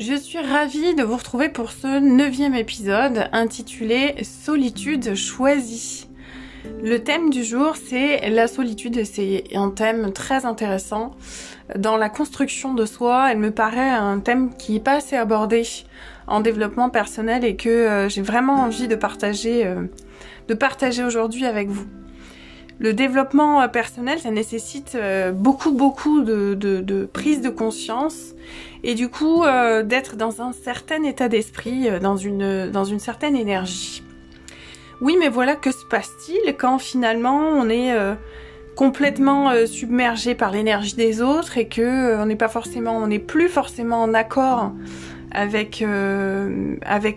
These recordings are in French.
Je suis ravie de vous retrouver pour ce 9e épisode intitulé « Solitude choisie ». Le thème du jour, c'est la solitude et c'est un thème très intéressant. Dans la construction de soi, elle me paraît un thème qui n'est pas assez abordé en développement personnel et que j'ai vraiment envie de partager aujourd'hui avec vous. Le développement personnel, ça nécessite beaucoup de prise de conscience et du coup d'être dans un certain état d'esprit, dans une certaine énergie. Oui, mais voilà, que se passe-t-il quand finalement on est complètement submergé par l'énergie des autres et que on n'est plus forcément en accord avec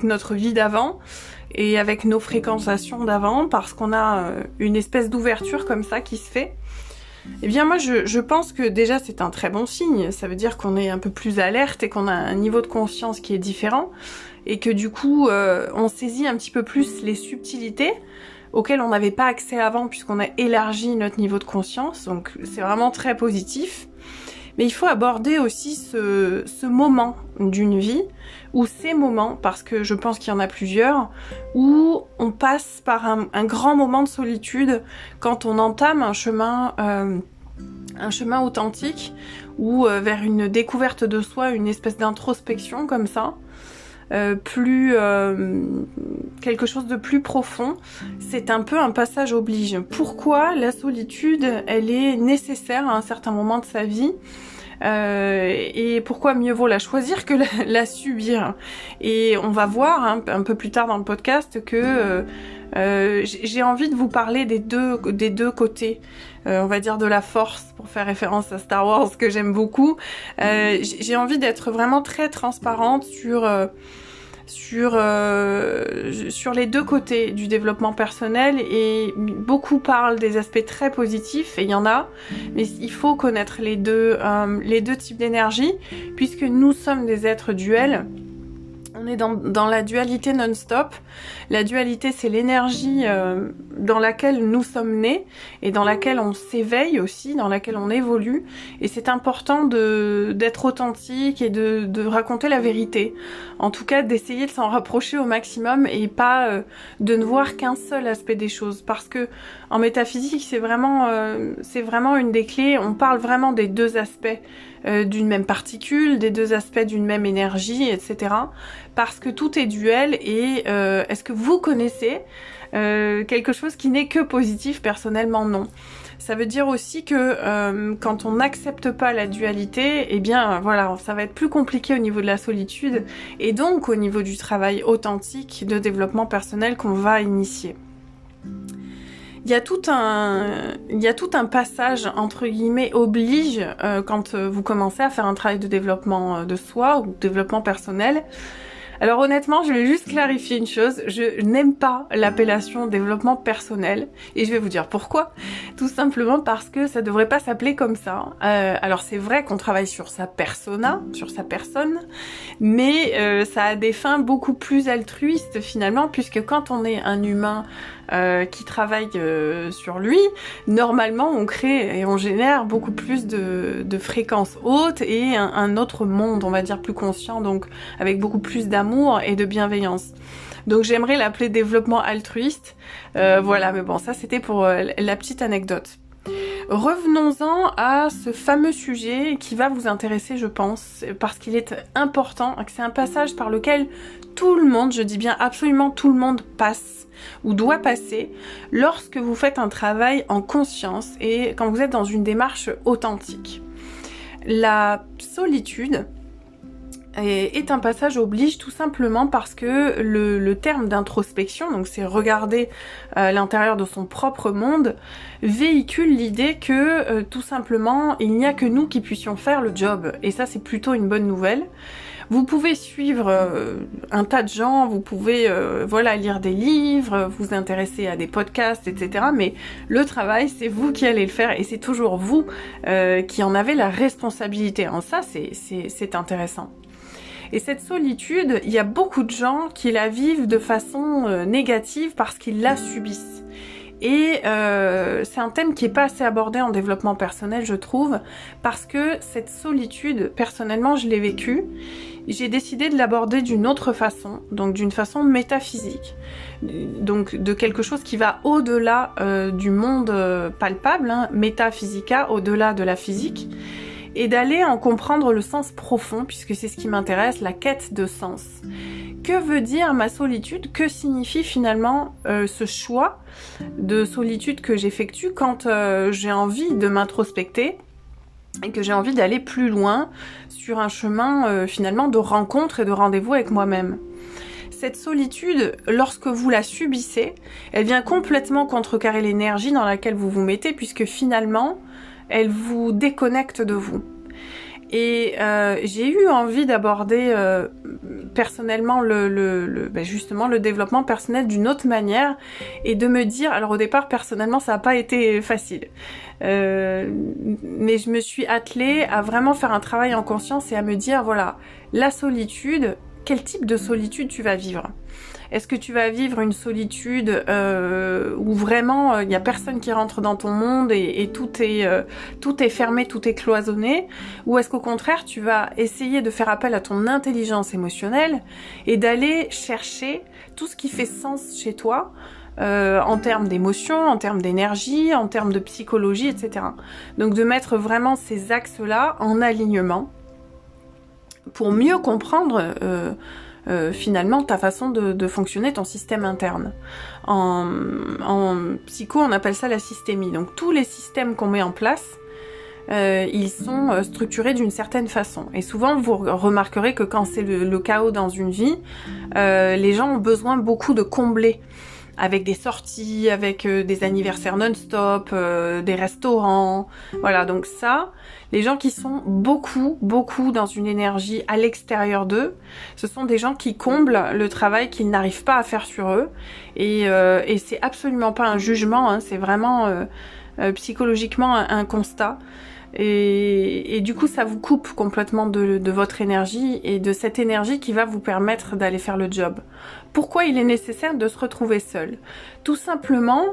notre vie d'avant et avec nos fréquentations d'avant, parce qu'on a une espèce d'ouverture comme ça qui se fait. Eh bien moi je pense que déjà c'est un très bon signe, ça veut dire qu'on est un peu plus alerte et qu'on a un niveau de conscience qui est différent, et que du coup on saisit un petit peu plus les subtilités auxquelles on n'avait pas accès avant puisqu'on a élargi notre niveau de conscience, donc c'est vraiment très positif. Mais il faut aborder aussi ce moment d'une vie, ou ces moments, parce que je pense qu'il y en a plusieurs, où on passe par un grand moment de solitude quand on entame un chemin authentique, ou vers une découverte de soi, une espèce d'introspection comme ça, quelque chose de plus profond. C'est un peu un passage oblige. Pourquoi la solitude, elle est nécessaire à un certain moment de sa vie, et pourquoi mieux vaut la choisir que la subir. Et on va voir un peu plus tard dans le podcast que j'ai envie de vous parler des deux côtés, on va dire de la force, pour faire référence à Star Wars que j'aime beaucoup. J'ai envie d'être vraiment très transparente sur les deux côtés du développement personnel, et beaucoup parlent des aspects très positifs, et il y en a, mais il faut connaître les deux types d'énergie, puisque nous sommes des êtres duels. On est dans la dualité non-stop. La dualité, c'est l'énergie dans laquelle nous sommes nés et dans laquelle on s'éveille aussi, dans laquelle on évolue. Et c'est important d'être authentique et de raconter la vérité. En tout cas, d'essayer de s'en rapprocher au maximum et pas de ne voir qu'un seul aspect des choses. Parce que en métaphysique, c'est vraiment une des clés. On parle vraiment des deux aspects d'une même particule, des deux aspects d'une même énergie, etc. Parce que tout est duel, et est-ce que vous connaissez quelque chose qui n'est que positif? Personnellement, non. Ça veut dire aussi que quand on n'accepte pas la dualité, eh bien voilà, ça va être plus compliqué au niveau de la solitude, et donc au niveau du travail authentique de développement personnel qu'on va initier. Il y a tout un passage, entre guillemets, oblige quand vous commencez à faire un travail de développement de soi ou de développement personnel. Alors honnêtement, je vais juste clarifier une chose, je n'aime pas l'appellation développement personnel, et je vais vous dire pourquoi. Tout simplement parce que ça devrait pas s'appeler comme ça. Alors c'est vrai qu'on travaille sur sa persona, sur sa personne, mais ça a des fins beaucoup plus altruistes finalement, puisque quand on est un humain qui travaille sur lui, normalement on crée et on génère beaucoup plus de fréquences hautes et un autre monde, on va dire, plus conscient, donc avec beaucoup plus d'amour et de bienveillance. Donc j'aimerais l'appeler développement altruiste, voilà, mais bon, ça c'était pour la petite anecdote. Revenons-en à ce fameux sujet qui va vous intéresser, je pense, parce qu'il est important, que c'est un passage par lequel tout le monde, je dis bien absolument tout le monde, passe ou doit passer lorsque vous faites un travail en conscience et quand vous êtes dans une démarche authentique. La solitude est un passage oblige, tout simplement parce que le terme d'introspection, donc c'est regarder l'intérieur de son propre monde, véhicule l'idée que tout simplement il n'y a que nous qui puissions faire le job, et ça c'est plutôt une bonne nouvelle. Vous pouvez suivre un tas de gens, vous pouvez lire des livres, vous intéresser à des podcasts, etc. Mais le travail, c'est vous qui allez le faire, et c'est toujours vous qui en avez la responsabilité. En ça, c'est intéressant. Et cette solitude, il y a beaucoup de gens qui la vivent de façon négative parce qu'ils la subissent. Et c'est un thème qui est pas assez abordé en développement personnel, je trouve, parce que cette solitude, personnellement, je l'ai vécue. J'ai décidé de l'aborder d'une autre façon, donc d'une façon métaphysique, donc de quelque chose qui va au-delà du monde palpable, hein, métaphysica, au-delà de la physique, et d'aller en comprendre le sens profond, puisque c'est ce qui m'intéresse, la quête de sens. Que veut dire ma solitude? Que signifie finalement ce choix de solitude que j'effectue quand j'ai envie de m'introspecter et que j'ai envie d'aller plus loin sur un chemin finalement de rencontre et de rendez-vous avec moi-même. Cette solitude, lorsque vous la subissez, elle vient complètement contrecarrer l'énergie dans laquelle vous vous mettez, puisque finalement, elle vous déconnecte de vous. Et j'ai eu envie d'aborder personnellement justement le développement personnel d'une autre manière et de me dire, alors au départ personnellement ça n'a pas été facile, mais je me suis attelée à vraiment faire un travail en conscience et à me dire voilà, la solitude, quel type de solitude tu vas vivre? Est-ce que tu vas vivre une solitude où vraiment il n'y a personne qui rentre dans ton monde et tout est fermé, tout est cloisonné? Ou est-ce qu'au contraire tu vas essayer de faire appel à ton intelligence émotionnelle et d'aller chercher tout ce qui fait sens chez toi en termes d'émotion, en termes d'énergie, en termes de psychologie, etc. Donc de mettre vraiment ces axes-là en alignement pour mieux comprendre finalement ta façon de fonctionner, ton système interne. En psycho, on appelle ça la systémie. Donc tous les systèmes qu'on met en place, ils sont structurés d'une certaine façon. Et souvent, vous remarquerez que quand c'est le chaos dans une vie, les gens ont besoin beaucoup de combler avec des sorties, avec des anniversaires non-stop, des restaurants, voilà, donc ça, les gens qui sont beaucoup dans une énergie à l'extérieur d'eux, ce sont des gens qui comblent le travail qu'ils n'arrivent pas à faire sur eux, et c'est absolument pas un jugement, hein, c'est vraiment psychologiquement un constat. Et du coup, ça vous coupe complètement de votre énergie et de cette énergie qui va vous permettre d'aller faire le job. Pourquoi il est nécessaire de se retrouver seul? Tout simplement,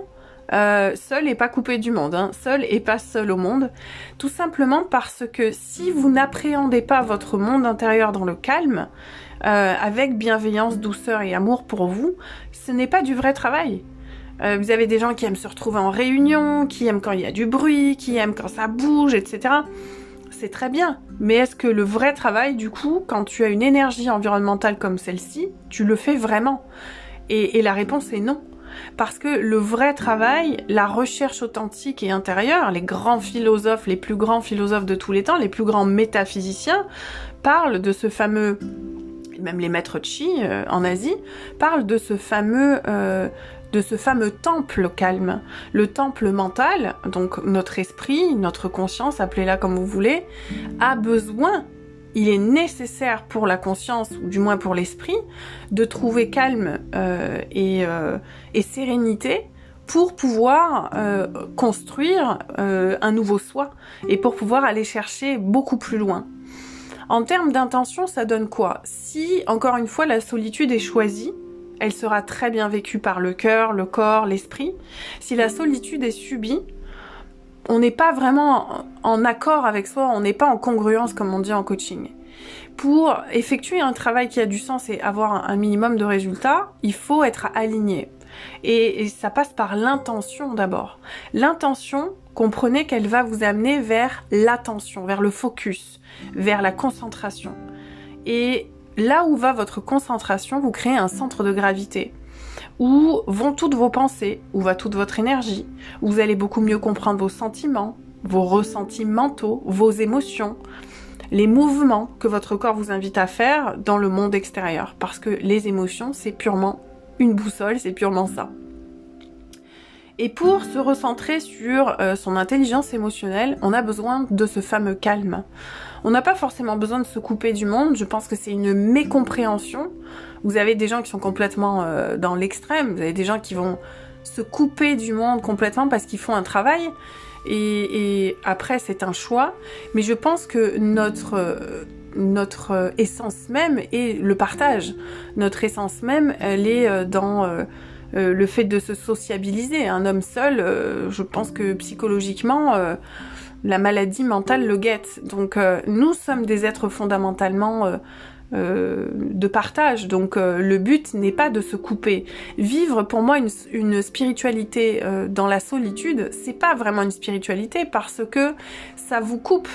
seul et pas coupé du monde, hein, seul et pas seul au monde. Tout simplement parce que si vous n'appréhendez pas votre monde intérieur dans le calme, avec bienveillance, douceur et amour pour vous, ce n'est pas du vrai travail. Vous avez des gens qui aiment se retrouver en réunion, qui aiment quand il y a du bruit, qui aiment quand ça bouge, etc. C'est très bien. Mais est-ce que le vrai travail, du coup, quand tu as une énergie environnementale comme celle-ci, tu le fais vraiment? Et la réponse est non. Parce que le vrai travail, la recherche authentique et intérieure, les grands philosophes, les plus grands philosophes de tous les temps, les plus grands métaphysiciens, parlent de ce fameux, même les maîtres Chi en Asie, parlent de ce fameux temple calme, le temple mental, donc notre esprit, notre conscience, appelez-la comme vous voulez, a besoin, il est nécessaire pour la conscience, ou du moins pour l'esprit, de trouver calme et sérénité pour pouvoir construire un nouveau soi et pour pouvoir aller chercher beaucoup plus loin. En termes d'intention, ça donne quoi? Si, encore une fois, la solitude est choisie, elle sera très bien vécue par le cœur, le corps, l'esprit. Si la solitude est subie, on n'est pas vraiment en accord avec soi, on n'est pas en congruence comme on dit en coaching. Pour effectuer un travail qui a du sens et avoir un minimum de résultats, il faut être aligné. Et ça passe par l'intention d'abord. L'intention, comprenez qu'elle va vous amener vers l'attention, vers le focus, vers la concentration. Et là où va votre concentration, vous créez un centre de gravité. Où vont toutes vos pensées, où va toute votre énergie, où vous allez beaucoup mieux comprendre vos sentiments, vos ressentis mentaux, vos émotions, les mouvements que votre corps vous invite à faire dans le monde extérieur. Parce que les émotions, c'est purement une boussole, c'est purement ça. Et pour se recentrer sur son intelligence émotionnelle, on a besoin de ce fameux calme. On n'a pas forcément besoin de se couper du monde, je pense que c'est une mécompréhension. Vous avez des gens qui sont complètement dans l'extrême, vous avez des gens qui vont se couper du monde complètement parce qu'ils font un travail, et après c'est un choix, mais je pense que notre essence même est le partage. Notre essence même, elle est dans le fait de se sociabiliser. Un homme seul, je pense que psychologiquement, la maladie mentale le guette. Donc nous sommes des êtres fondamentalement de partage, donc le but n'est pas de se couper. Vivre pour moi une spiritualité dans la solitude, c'est pas vraiment une spiritualité parce que ça vous coupe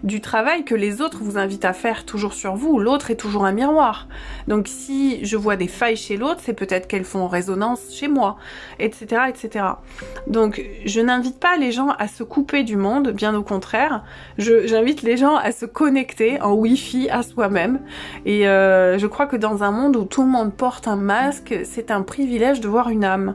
du travail que les autres vous invitent à faire toujours sur vous. L'autre est toujours un miroir. Donc si je vois des failles chez l'autre, c'est peut-être qu'elles font résonance chez moi, etc., etc. Donc je n'invite pas les gens à se couper du monde, bien au contraire. J'invite les gens à se connecter en Wi-Fi à soi-même. Et je crois que dans un monde où tout le monde porte un masque, c'est un privilège de voir une âme.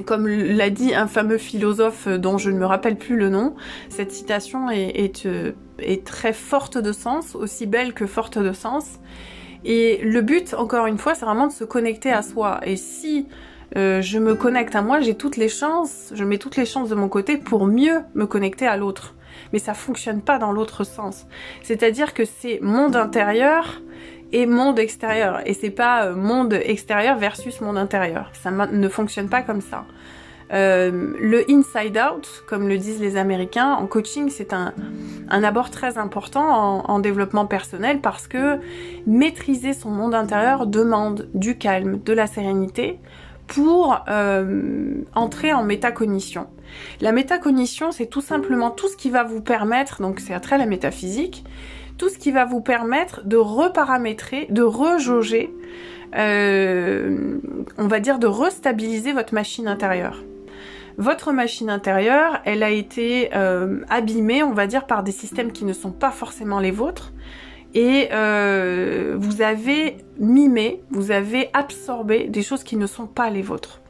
Comme l'a dit un fameux philosophe dont je ne me rappelle plus le nom, cette citation est très forte de sens, aussi belle que forte de sens. Et le but, encore une fois, c'est vraiment de se connecter à soi. Et si je me connecte à moi, je mets toutes les chances de mon côté pour mieux me connecter à l'autre. Mais ça fonctionne pas dans l'autre sens. C'est-à-dire que c'est monde intérieur et monde extérieur. Et c'est pas monde extérieur versus monde intérieur. Ça ne fonctionne pas comme ça. Le inside out, comme le disent les Américains, en coaching, c'est un abord très important en développement personnel parce que maîtriser son monde intérieur demande du calme, de la sérénité pour entrer en métacognition. La métacognition, c'est tout simplement tout ce qui va vous permettre, donc c'est attrait à la métaphysique, tout ce qui va vous permettre de reparamétrer, de rejauger, on va dire de restabiliser votre machine intérieure. Votre machine intérieure, elle a été abîmée, on va dire, par des systèmes qui ne sont pas forcément les vôtres. Et vous avez mimé, vous avez absorbé des choses qui ne sont pas les vôtres.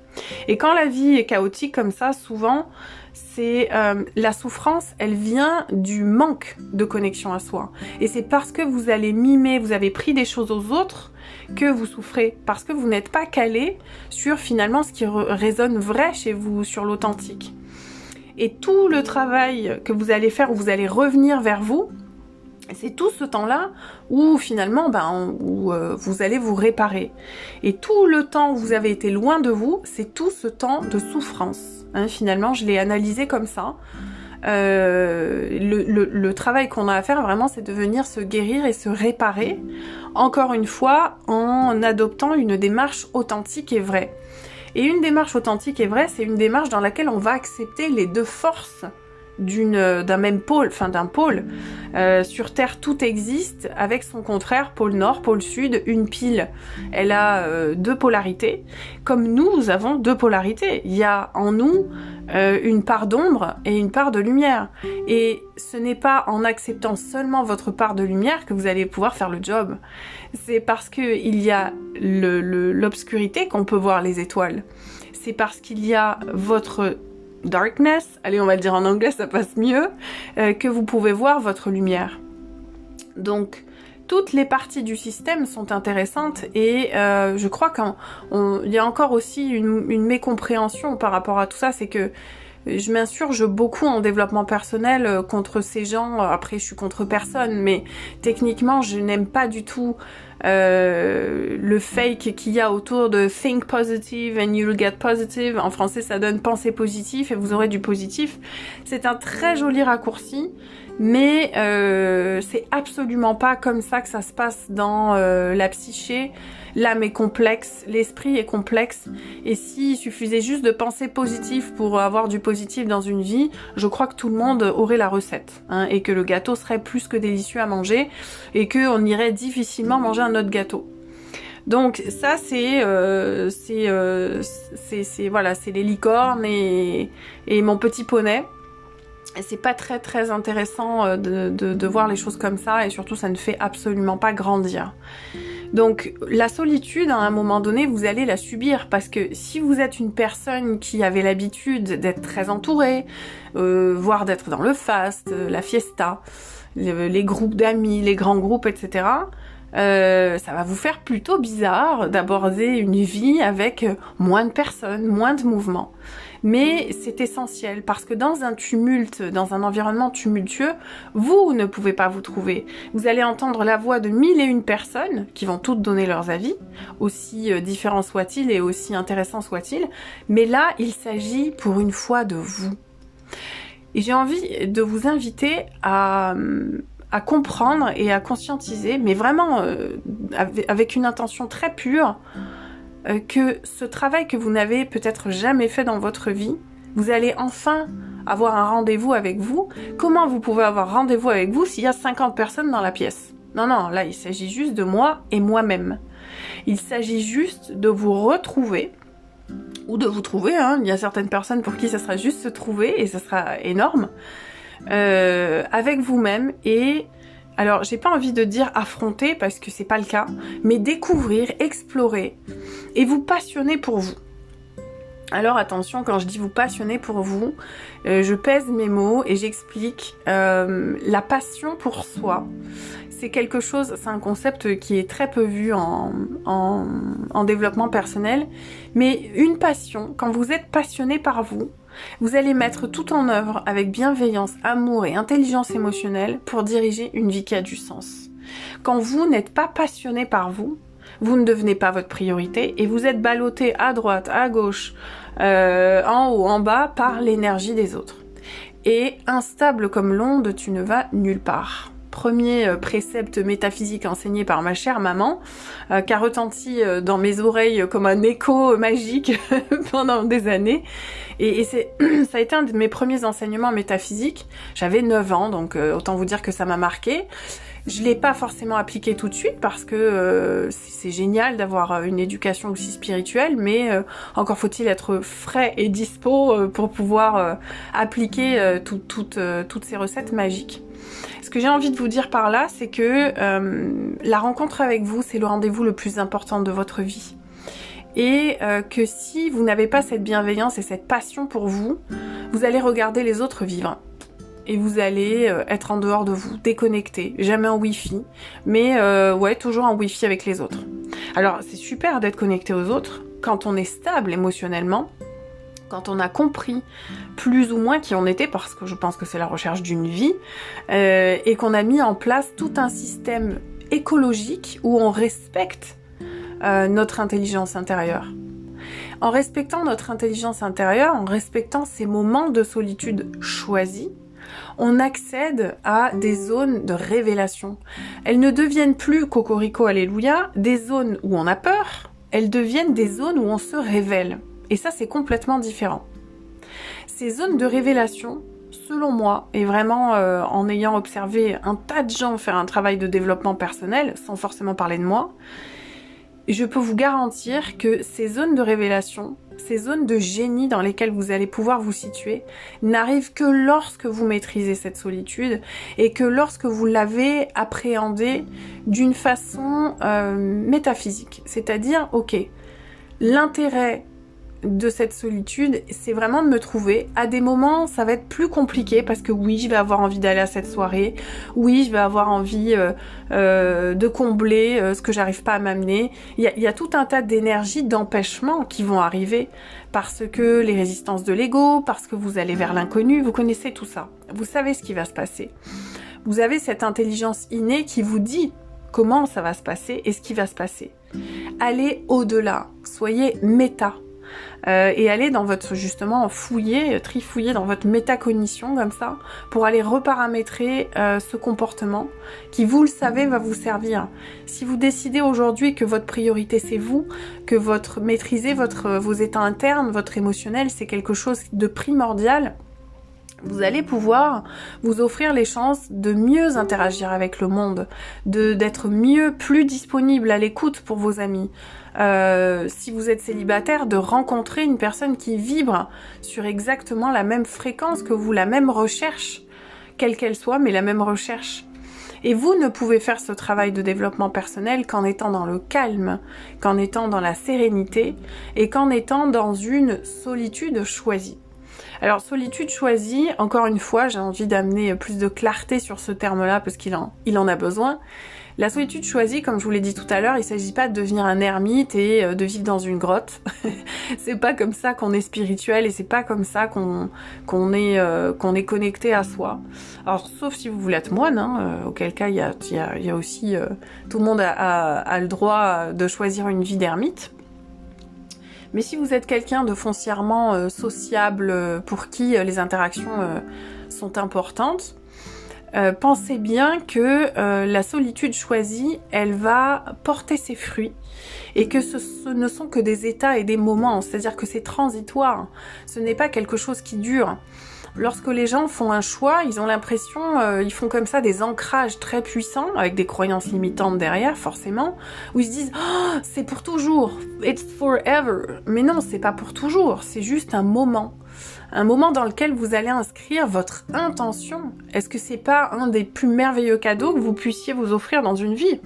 Et quand la vie est chaotique comme ça, souvent, c'est la souffrance, elle vient du manque de connexion à soi. Et c'est parce que vous allez mimer, vous avez pris des choses aux autres que vous souffrez. Parce que vous n'êtes pas calé sur finalement ce qui résonne vrai chez vous, sur l'authentique. Et tout le travail que vous allez faire, où vous allez revenir vers vous, c'est tout ce temps-là où finalement vous allez vous réparer. Et tout le temps où vous avez été loin de vous, c'est tout ce temps de souffrance. Hein, finalement, je l'ai analysé comme ça. Le travail qu'on a à faire vraiment, c'est de venir se guérir et se réparer, encore une fois, en adoptant une démarche authentique et vraie. Et une démarche authentique et vraie, c'est une démarche dans laquelle on va accepter les deux forces d'un même pôle, enfin d'un pôle. Sur Terre, tout existe avec son contraire, pôle Nord, pôle Sud, une pile. Elle a deux polarités. Comme nous avons deux polarités. Il y a en nous une part d'ombre et une part de lumière. Et ce n'est pas en acceptant seulement votre part de lumière que vous allez pouvoir faire le job. C'est parce qu'il y a l'obscurité qu'on peut voir les étoiles. C'est parce qu'il y a votre darkness, allez on va le dire en anglais, ça passe mieux, que vous pouvez voir votre lumière. Donc toutes les parties du système sont intéressantes et je crois qu'il y a encore aussi une mécompréhension par rapport à tout ça, c'est que je m'insurge beaucoup en développement personnel contre ces gens. Après, je suis contre personne, mais techniquement, je n'aime pas du tout le fake qu'il y a autour de think positive and you'll get positive. En français, ça donne penser positif et vous aurez du positif. C'est un très joli raccourci, mais c'est absolument pas comme ça que ça se passe dans la psyché. L'âme est complexe, l'esprit est complexe, et s'il suffisait juste de penser positif pour avoir du positif dans une vie, je crois que tout le monde aurait la recette, hein, et que le gâteau serait plus que délicieux à manger, et qu'on irait difficilement manger un autre gâteau. Donc ça voilà, c'est les licornes et mon petit poney. C'est pas très très intéressant de voir les choses comme ça, et surtout ça ne fait absolument pas grandir. Donc la solitude, à un moment donné, vous allez la subir, parce que si vous êtes une personne qui avait l'habitude d'être très entourée, voire d'être dans le faste, la fiesta, les groupes d'amis, les grands groupes, etc., ça va vous faire plutôt bizarre d'aborder une vie avec moins de personnes, moins de mouvements. mais c'est essentiel parce que dans un tumulte, dans un environnement tumultueux, vous ne pouvez pas vous trouver. Vous allez entendre la voix de 1001 personnes qui vont toutes donner leurs avis, aussi différents soient-ils et aussi intéressants soient-ils, mais là, il s'agit pour une fois de vous. Et j'ai envie de vous inviter à comprendre et à conscientiser, mais vraiment avec une intention très pure, que ce travail que vous n'avez peut-être jamais fait dans votre vie, vous allez enfin avoir un rendez-vous avec vous. Comment vous pouvez avoir rendez-vous avec vous s'il y a 50 personnes dans la pièce? Non, non, là il s'agit juste de moi et moi-même. Il s'agit juste de vous retrouver, ou de vous trouver, hein. Il y a certaines personnes pour qui ça sera juste se trouver, et ça sera énorme, avec vous-même, et alors j'ai pas envie de dire affronter parce que c'est pas le cas, mais découvrir, explorer et vous passionner pour vous. Alors attention, quand je dis vous passionner pour vous, je pèse mes mots et j'explique. La passion pour soi, c'est quelque chose, c'est un concept qui est très peu vu en développement personnel, mais une passion, quand vous êtes passionné par vous, vous allez mettre tout en œuvre avec bienveillance, amour et intelligence émotionnelle pour diriger une vie qui a du sens. Quand vous n'êtes pas passionné par vous, vous ne devenez pas votre priorité et vous êtes ballotté à droite, à gauche, en haut, en bas par l'énergie des autres. Et instable comme l'onde, tu ne vas nulle part. Premier précepte métaphysique enseigné par ma chère maman, qui a retenti dans mes oreilles comme un écho magique pendant des années. Et ça a été un de mes premiers enseignements métaphysiques. J'avais 9 ans, donc autant vous dire que ça m'a marqué. Je l'ai pas forcément appliqué tout de suite parce que c'est génial d'avoir une éducation aussi spirituelle, mais encore faut-il être frais et dispo pour pouvoir appliquer toutes ces recettes magiques. Ce que j'ai envie de vous dire par là, c'est que la rencontre avec vous, c'est le rendez-vous le plus important de votre vie. Et que si vous n'avez pas cette bienveillance et cette passion pour vous, vous allez regarder les autres vivre. Et vous allez être en dehors de vous, déconnecté, jamais en wifi, mais ouais, toujours en wifi avec les autres. Alors c'est super d'être connecté aux autres quand on est stable émotionnellement, quand on a compris plus ou moins qui on était, parce que je pense que c'est la recherche d'une vie, et qu'on a mis en place tout un système écologique où on respecte notre intelligence intérieure. En respectant notre intelligence intérieure, en respectant ces moments de solitude choisis, on accède à des zones de révélation. Elles ne deviennent plus cocorico alléluia, des zones où on a peur, elles deviennent des zones où on se révèle. Et ça, c'est complètement différent. Ces zones de révélation, selon moi, et vraiment en ayant observé un tas de gens faire un travail de développement personnel, sans forcément parler de moi, je peux vous garantir que ces zones de révélation, ces zones de génie dans lesquelles vous allez pouvoir vous situer, n'arrivent que lorsque vous maîtrisez cette solitude et que lorsque vous l'avez appréhendée d'une façon métaphysique. C'est-à-dire, ok, l'intérêt de cette solitude, c'est vraiment de me trouver. À des moments, ça va être plus compliqué parce que oui, je vais avoir envie d'aller à cette soirée. Oui, je vais avoir envie de combler ce que j'arrive pas à m'amener. Il y a tout un tas d'énergies, d'empêchements qui vont arriver parce que les résistances de l'ego, parce que vous allez vers l'inconnu, vous connaissez tout ça. Vous savez ce qui va se passer. Vous avez cette intelligence innée qui vous dit comment ça va se passer et ce qui va se passer. Allez au-delà, soyez méta. Et aller dans votre, justement, trifouiller dans votre métacognition comme ça, pour aller reparamétrer ce comportement qui, vous le savez, va vous servir. Si vous décidez aujourd'hui que votre priorité c'est vous, que maîtriser vos états internes, votre émotionnel, c'est quelque chose de primordial, vous allez pouvoir vous offrir les chances de mieux interagir avec le monde, d'être plus disponible à l'écoute pour vos amis. Si vous êtes célibataire, de rencontrer une personne qui vibre sur exactement la même fréquence que vous, la même recherche, quelle qu'elle soit, mais la même recherche. Et vous ne pouvez faire ce travail de développement personnel qu'en étant dans le calme, qu'en étant dans la sérénité et qu'en étant dans une solitude choisie. Alors, solitude choisie, encore une fois, j'ai envie d'amener plus de clarté sur ce terme-là parce qu'il en a besoin. La solitude choisie, comme je vous l'ai dit tout à l'heure, il ne s'agit pas de devenir un ermite et de vivre dans une grotte. C'est pas comme ça qu'on est spirituel et c'est pas comme ça qu'on est connecté à soi. Alors, sauf si vous voulez être moine, hein, auquel cas il y a aussi... tout le monde a le droit de choisir une vie d'ermite. Mais si vous êtes quelqu'un de foncièrement sociable, pour qui les interactions sont importantes, pensez bien que la solitude choisie, elle va porter ses fruits et que ce ne sont que des états et des moments, c'est-à-dire que c'est transitoire, ce n'est pas quelque chose qui dure. Lorsque les gens font un choix, ils ont l'impression, ils font comme ça des ancrages très puissants, avec des croyances limitantes derrière, forcément, où ils se disent oh, « c'est pour toujours, it's forever ». Mais non, c'est pas pour toujours, c'est juste un moment dans lequel vous allez inscrire votre intention. Est-ce que c'est pas un des plus merveilleux cadeaux que vous puissiez vous offrir dans une vie ?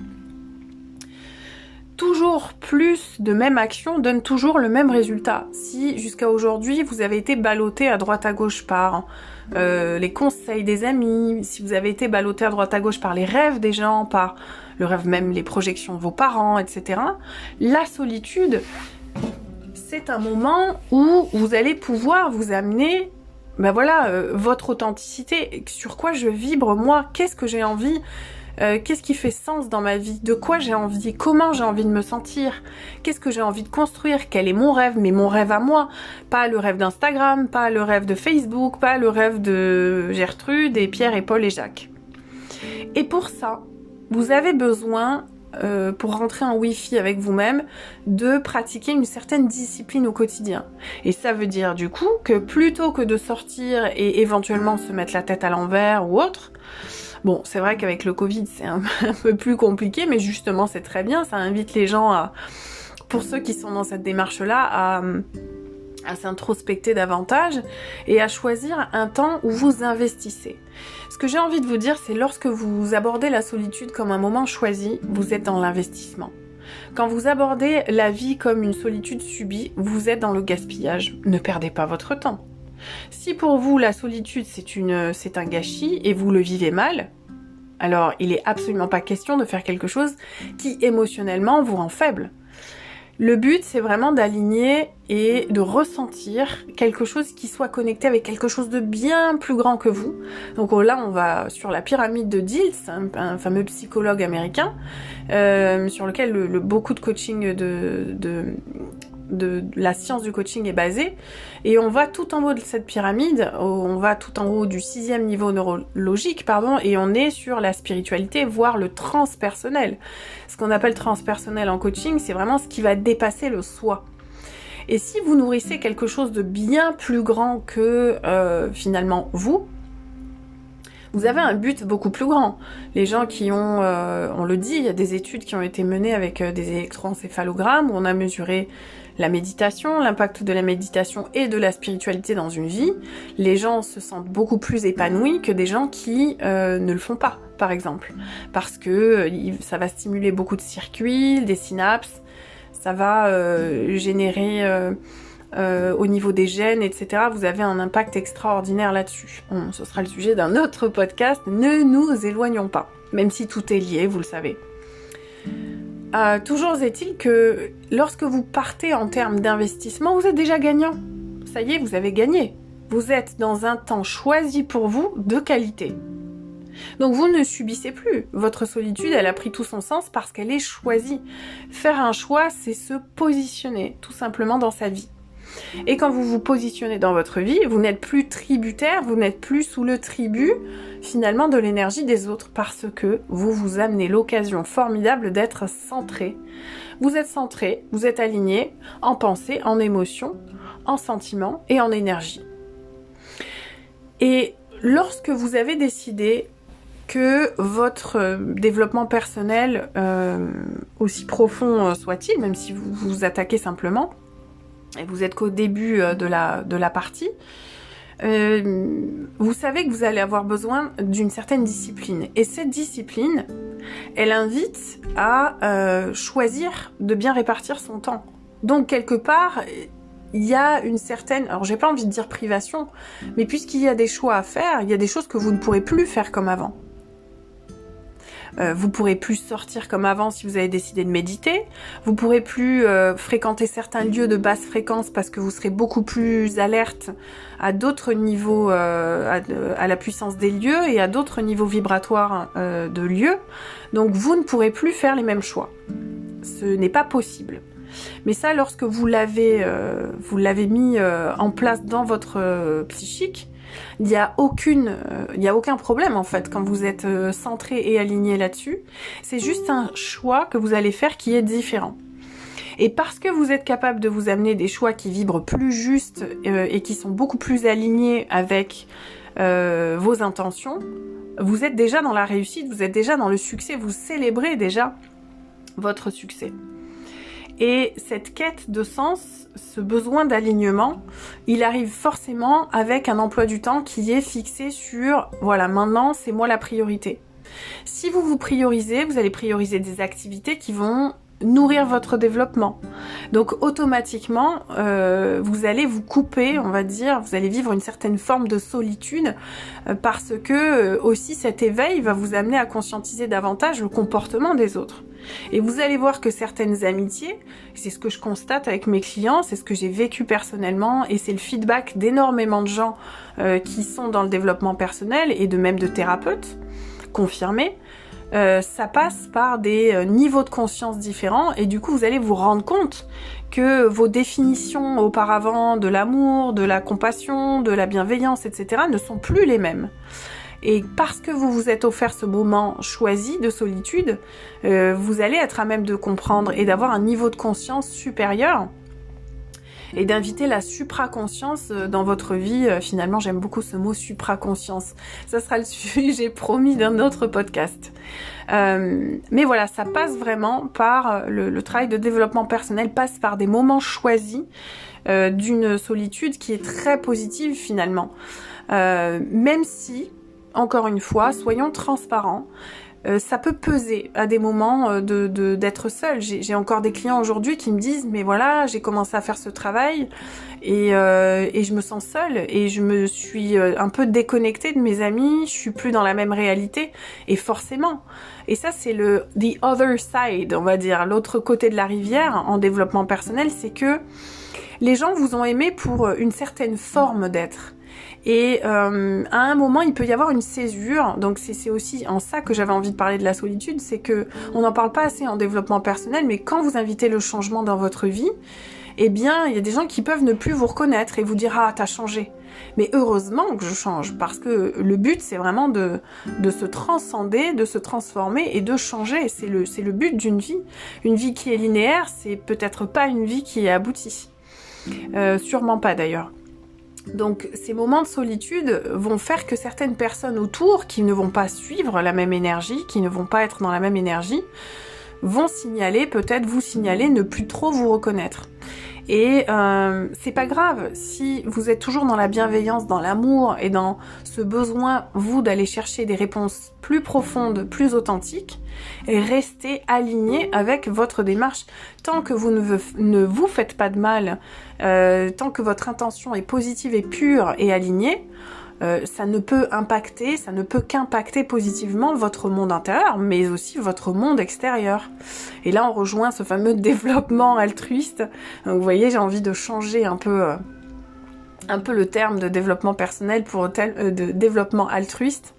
Toujours plus de même action donne toujours le même résultat. Si jusqu'à aujourd'hui vous avez été ballotté à droite à gauche par les conseils des amis, si vous avez été ballotté à droite à gauche par les rêves des gens, par le rêve même, les projections de vos parents, etc. La solitude, c'est un moment où vous allez pouvoir vous amener, votre authenticité, sur quoi je vibre moi, qu'est-ce que j'ai envie, qu'est-ce qui fait sens dans ma vie, de quoi j'ai envie, comment j'ai envie de me sentir, qu'est-ce que j'ai envie de construire, quel est mon rêve, mais mon rêve à moi, pas le rêve d'Instagram, pas le rêve de Facebook, pas le rêve de Gertrude et Pierre et Paul et Jacques. Et pour ça, vous avez besoin, pour rentrer en Wi-Fi avec vous-même, de pratiquer une certaine discipline au quotidien. Et ça veut dire du coup que plutôt que de sortir et éventuellement se mettre la tête à l'envers ou autre, bon, c'est vrai qu'avec le Covid, c'est un peu plus compliqué, mais justement, c'est très bien. Ça invite les gens à, pour ceux qui sont dans cette démarche-là, à s'introspecter davantage et à choisir un temps où vous investissez. Ce que j'ai envie de vous dire, c'est lorsque vous abordez la solitude comme un moment choisi, vous êtes dans l'investissement. Quand vous abordez la vie comme une solitude subie, vous êtes dans le gaspillage. Ne perdez pas votre temps. Si pour vous la solitude c'est un gâchis et vous le vivez mal, alors il est absolument pas question de faire quelque chose qui émotionnellement vous rend faible. Le but c'est vraiment d'aligner et de ressentir quelque chose qui soit connecté avec quelque chose de bien plus grand que vous. Donc là on va sur la pyramide de Diels, un fameux psychologue américain, sur lequel beaucoup de coaching de la science du coaching est basée, et on va tout en haut de cette pyramide, on va tout en haut du 6e niveau neurologique, et on est sur la spiritualité, voire le transpersonnel. Ce qu'on appelle transpersonnel en coaching, c'est vraiment ce qui va dépasser le soi. Et si vous nourrissez quelque chose de bien plus grand que finalement vous avez un but beaucoup plus grand. Les gens qui ont, on le dit, il y a des études qui ont été menées avec des électroencéphalogrammes où on a mesuré la méditation, l'impact de la méditation et de la spiritualité dans une vie. Les gens se sentent beaucoup plus épanouis que des gens qui ne le font pas, par exemple. Parce que ça va stimuler beaucoup de circuits, des synapses, ça va générer... au niveau des gènes, etc. Vous avez un impact extraordinaire là-dessus. Bon, ce sera le sujet d'un autre podcast, ne nous éloignons pas. Même si tout est lié, vous le savez. Toujours est-il que lorsque vous partez en termes d'investissement, vous êtes déjà gagnant. Ça y est, vous avez gagné. Vous êtes dans un temps choisi pour vous de qualité. Donc vous ne subissez plus. Votre solitude, elle a pris tout son sens parce qu'elle est choisie. Faire un choix, c'est se positionner, tout simplement, dans sa vie. Et quand vous vous positionnez dans votre vie, vous n'êtes plus tributaire, vous n'êtes plus sous le tribut, finalement, de l'énergie des autres, parce que vous vous amenez l'occasion formidable d'être centré. Vous êtes centré, vous êtes aligné en pensée, en émotion, en sentiment et en énergie. Et lorsque vous avez décidé que votre développement personnel, aussi profond soit-il, même si vous vous attaquez simplement, et vous êtes qu'au début de la partie, vous savez que vous allez avoir besoin d'une certaine discipline. Et cette discipline, elle invite à choisir de bien répartir son temps. Donc quelque part, il y a une certaine, alors j'ai pas envie de dire privation, mais puisqu'il y a des choix à faire, il y a des choses que vous ne pourrez plus faire comme avant. Vous pourrez plus sortir comme avant si vous avez décidé de méditer. Vous pourrez plus fréquenter certains lieux de basse fréquence parce que vous serez beaucoup plus alerte à d'autres niveaux, à la puissance des lieux et à d'autres niveaux vibratoires de lieux. Donc vous ne pourrez plus faire les mêmes choix. Ce n'est pas possible. Mais ça, lorsque vous l'avez mis en place dans votre psychique, il n'y a aucun problème en fait quand vous êtes centré et aligné là-dessus. C'est juste un choix que vous allez faire qui est différent. Et parce que vous êtes capable de vous amener des choix qui vibrent plus justes et qui sont beaucoup plus alignés avec vos intentions, vous êtes déjà dans la réussite, vous êtes déjà dans le succès, vous célébrez déjà votre succès. Et cette quête de sens, ce besoin d'alignement, il arrive forcément avec un emploi du temps qui est fixé sur, voilà, maintenant c'est moi la priorité. Si vous vous priorisez, vous allez prioriser des activités qui vont nourrir votre développement. Donc automatiquement, vous allez vous couper, on va dire, vous allez vivre une certaine forme de solitude parce que aussi cet éveil va vous amener à conscientiser davantage le comportement des autres. Et vous allez voir que certaines amitiés, c'est ce que je constate avec mes clients, c'est ce que j'ai vécu personnellement et c'est le feedback d'énormément de gens qui sont dans le développement personnel et de même de thérapeutes confirmés. Ça passe par des niveaux de conscience différents et du coup vous allez vous rendre compte que vos définitions auparavant de l'amour, de la compassion, de la bienveillance, etc. ne sont plus les mêmes. Et parce que vous vous êtes offert ce moment choisi de solitude, vous allez être à même de comprendre et d'avoir un niveau de conscience supérieur et d'inviter la supraconscience dans votre vie. Finalement, j'aime beaucoup ce mot supraconscience. Ça sera le sujet promis d'un autre podcast. Mais voilà, ça passe vraiment par le travail de développement personnel, passe par des moments choisis d'une solitude qui est très positive finalement. Même si, encore une fois, soyons transparents, ça peut peser à des moments d'être seul. J'ai encore des clients aujourd'hui qui me disent mais voilà, j'ai commencé à faire ce travail et je me sens seule et je me suis un peu déconnectée de mes amis, je suis plus dans la même réalité et forcément. Et ça c'est the other side, on va dire, l'autre côté de la rivière en développement personnel, c'est que les gens vous ont aimé pour une certaine forme d'être. Et à un moment, il peut y avoir une césure. Donc c'est aussi en ça que j'avais envie de parler de la solitude, c'est que on n'en parle pas assez en développement personnel, mais quand vous invitez le changement dans votre vie, eh bien, il y a des gens qui peuvent ne plus vous reconnaître et vous dire « Ah, t'as changé ». Mais heureusement que je change, parce que le but, c'est vraiment de se transcender, de se transformer et de changer. C'est le but d'une vie. Une vie qui est linéaire, c'est peut-être pas une vie qui est aboutie. Sûrement pas d'ailleurs. Donc ces moments de solitude vont faire que certaines personnes autour qui ne vont pas suivre la même énergie, qui ne vont pas être dans la même énergie, vont signaler, peut-être vous signaler, ne plus trop vous reconnaître. Et c'est pas grave, si vous êtes toujours dans la bienveillance, dans l'amour et dans ce besoin, vous, d'aller chercher des réponses plus profondes, plus authentiques, et restez aligné avec votre démarche. Tant que vous ne vous faites pas de mal, tant que votre intention est positive et pure et alignée, ça ne peut qu'impacter positivement votre monde intérieur, mais aussi votre monde extérieur. Et là, on rejoint ce fameux développement altruiste. Donc, vous voyez, j'ai envie de changer un peu le terme de développement personnel pour de développement altruiste.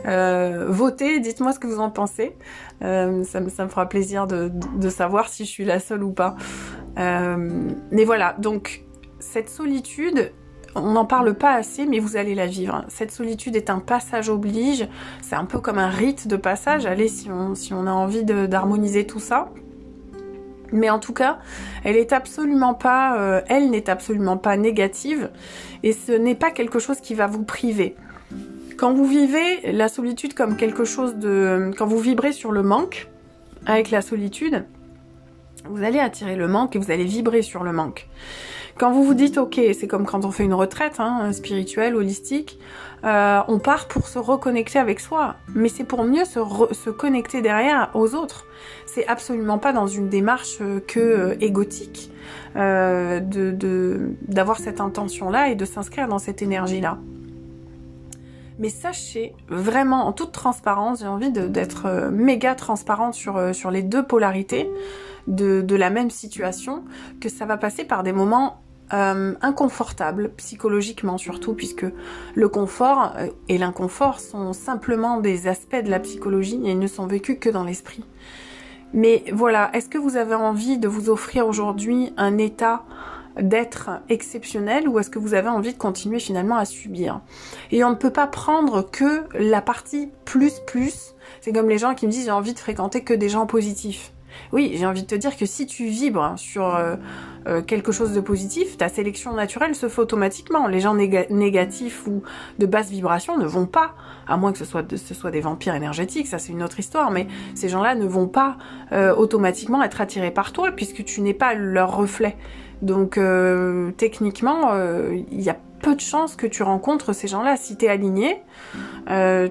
Votez, dites-moi ce que vous en pensez. Ça me fera plaisir de savoir si je suis la seule ou pas. Mais voilà, donc cette solitude, on n'en parle pas assez, mais vous allez la vivre. Cette solitude est un passage oblige, c'est un peu comme un rite de passage, allez, si on a envie d'harmoniser tout ça. Mais en tout cas, elle n'est absolument pas négative, et ce n'est pas quelque chose qui va vous priver. Quand vous vivez la solitude comme quelque chose quand vous vibrez sur le manque, avec la solitude, vous allez attirer le manque et vous allez vibrer sur le manque. Quand vous vous dites, ok, c'est comme quand on fait une retraite spirituelle, holistique, on part pour se reconnecter avec soi, mais c'est pour mieux se connecter derrière aux autres. C'est absolument pas dans une démarche égotique d'avoir cette intention-là et de s'inscrire dans cette énergie-là. Mais sachez, vraiment, en toute transparence, j'ai envie d'être méga transparente sur les deux polarités de la même situation, que ça va passer par des moments inconfortables, psychologiquement surtout, puisque le confort et l'inconfort sont simplement des aspects de la psychologie et ils ne sont vécus que dans l'esprit. Mais voilà, est-ce que vous avez envie de vous offrir aujourd'hui un état d'être exceptionnel ou est-ce que vous avez envie de continuer finalement à subir? Et on ne peut pas prendre que la partie plus. C'est comme les gens qui me disent j'ai envie de fréquenter que des gens positifs. Oui, j'ai envie de te dire que si tu vibres sur quelque chose de positif, ta sélection naturelle se fait automatiquement. Les gens négatifs ou de basse vibration ne vont pas, à moins que ce soit des vampires énergétiques, ça c'est une autre histoire, mais ces gens-là ne vont pas automatiquement être attirés par toi puisque tu n'es pas leur reflet. Donc techniquement, il y a peu de chances que tu rencontres ces gens-là. Si t'es aligné,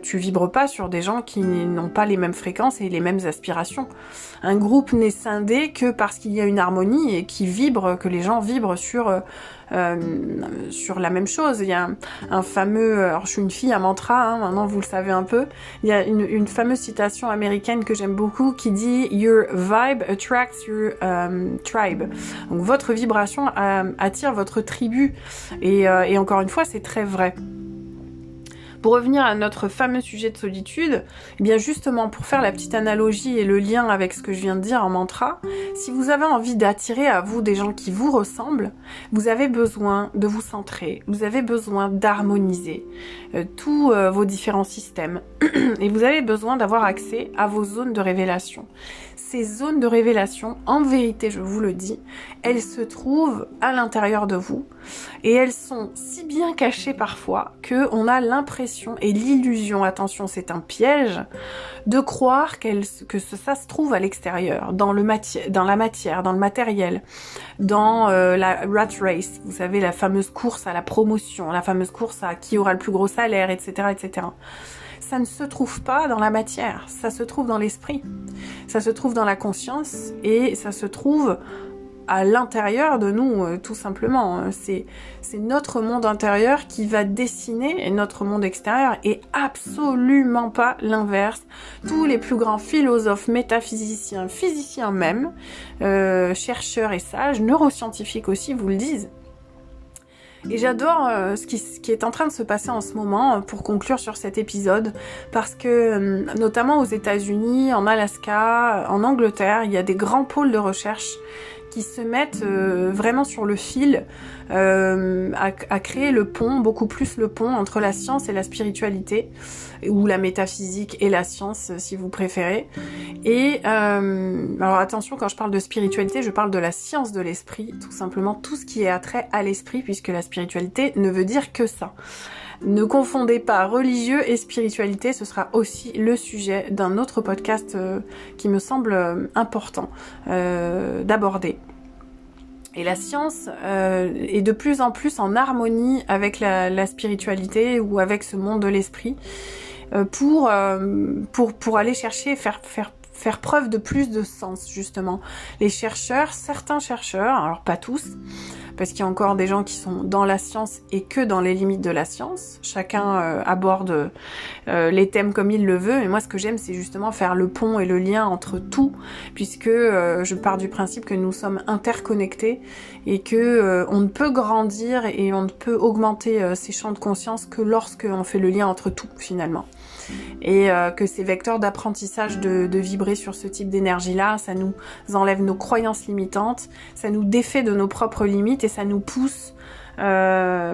tu vibres pas sur des gens qui n'ont pas les mêmes fréquences et les mêmes aspirations. Un groupe n'est scindé que parce qu'il y a une harmonie et que les gens vibrent sur la même chose. Il y a un fameux, alors je suis une fille à mantra, hein, maintenant vous le savez un peu, il y a une fameuse citation américaine que j'aime beaucoup qui dit « Your vibe attracts your tribe ». Donc votre vibration attire votre tribu et encore une fois c'est très vrai. Pour revenir à notre fameux sujet de solitude, eh bien justement pour faire la petite analogie et le lien avec ce que je viens de dire en mantra, si vous avez envie d'attirer à vous des gens qui vous ressemblent, vous avez besoin de vous centrer, vous avez besoin d'harmoniser tous vos différents systèmes et vous avez besoin d'avoir accès à vos zones de révélation. Ces zones de révélation, en vérité, je vous le dis, elles se trouvent à l'intérieur de vous et elles sont si bien cachées parfois qu'on a l'impression et l'illusion, attention c'est un piège, de croire que ça se trouve à l'extérieur, dans la matière, dans le matériel, dans la rat race, vous savez la fameuse course à la promotion, la fameuse course à qui aura le plus gros salaire, etc. etc. Ça ne se trouve pas dans la matière, ça se trouve dans l'esprit, ça se trouve dans la conscience et ça se trouve à l'intérieur de nous, tout simplement. C'est notre monde intérieur qui va dessiner notre monde extérieur et absolument pas l'inverse. Tous les plus grands philosophes, métaphysiciens, physiciens même, chercheurs et sages, neuroscientifiques aussi vous le disent. Et j'adore ce qui est en train de se passer en ce moment pour conclure sur cet épisode parce que notamment aux États-Unis, en Alaska, en Angleterre, il y a des grands pôles de recherche qui se mettent vraiment sur le fil à créer le pont, beaucoup plus le pont entre la science et la spiritualité, ou la métaphysique et la science si vous préférez. Et alors attention, quand je parle de spiritualité, je parle de la science de l'esprit, tout simplement tout ce qui est attrait à l'esprit, puisque la spiritualité ne veut dire que ça. Ne confondez pas religieux et spiritualité, ce sera aussi le sujet d'un autre podcast qui me semble important d'aborder. Et la science est de plus en plus en harmonie avec la spiritualité ou avec ce monde de l'esprit pour aller chercher, faire preuve de plus de sens, justement. Les chercheurs, certains chercheurs, alors pas tous, parce qu'il y a encore des gens qui sont dans la science et que dans les limites de la science. Chacun aborde les thèmes comme il le veut, et moi ce que j'aime c'est justement faire le pont et le lien entre tout, puisque je pars du principe que nous sommes interconnectés et que on ne peut grandir et on ne peut augmenter ses champs de conscience que lorsque on fait le lien entre tout finalement. Et que ces vecteurs d'apprentissage de vibrer sur ce type d'énergie-là, ça nous enlève nos croyances limitantes, ça nous défait de nos propres limites et ça nous pousse à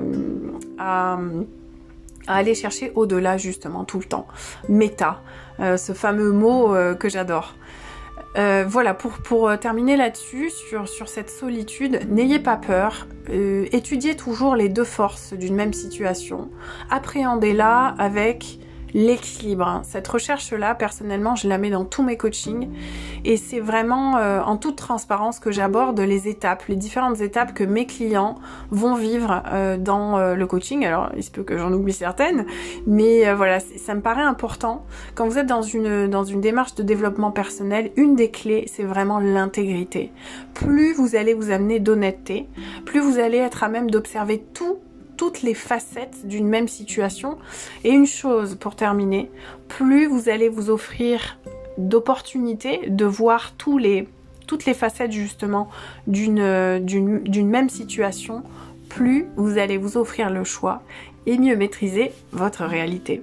aller chercher au-delà justement tout le temps. Méta, ce fameux mot que j'adore. Voilà, pour terminer là-dessus, sur cette solitude, n'ayez pas peur, étudiez toujours les deux forces d'une même situation, appréhendez-la avec l'équilibre. Cette recherche-là, personnellement, je la mets dans tous mes coachings et c'est vraiment en toute transparence que j'aborde les différentes étapes que mes clients vont vivre dans le coaching. Alors, il se peut que j'en oublie certaines, mais voilà, ça me paraît important. Quand vous êtes dans une démarche de développement personnel, une des clés, c'est vraiment l'intégrité. Plus vous allez vous amener d'honnêteté, plus vous allez être à même d'observer tout toutes les facettes d'une même situation. Et une chose pour terminer, plus vous allez vous offrir d'opportunités de voir toutes les facettes justement d'une même situation, plus vous allez vous offrir le choix et mieux maîtriser votre réalité.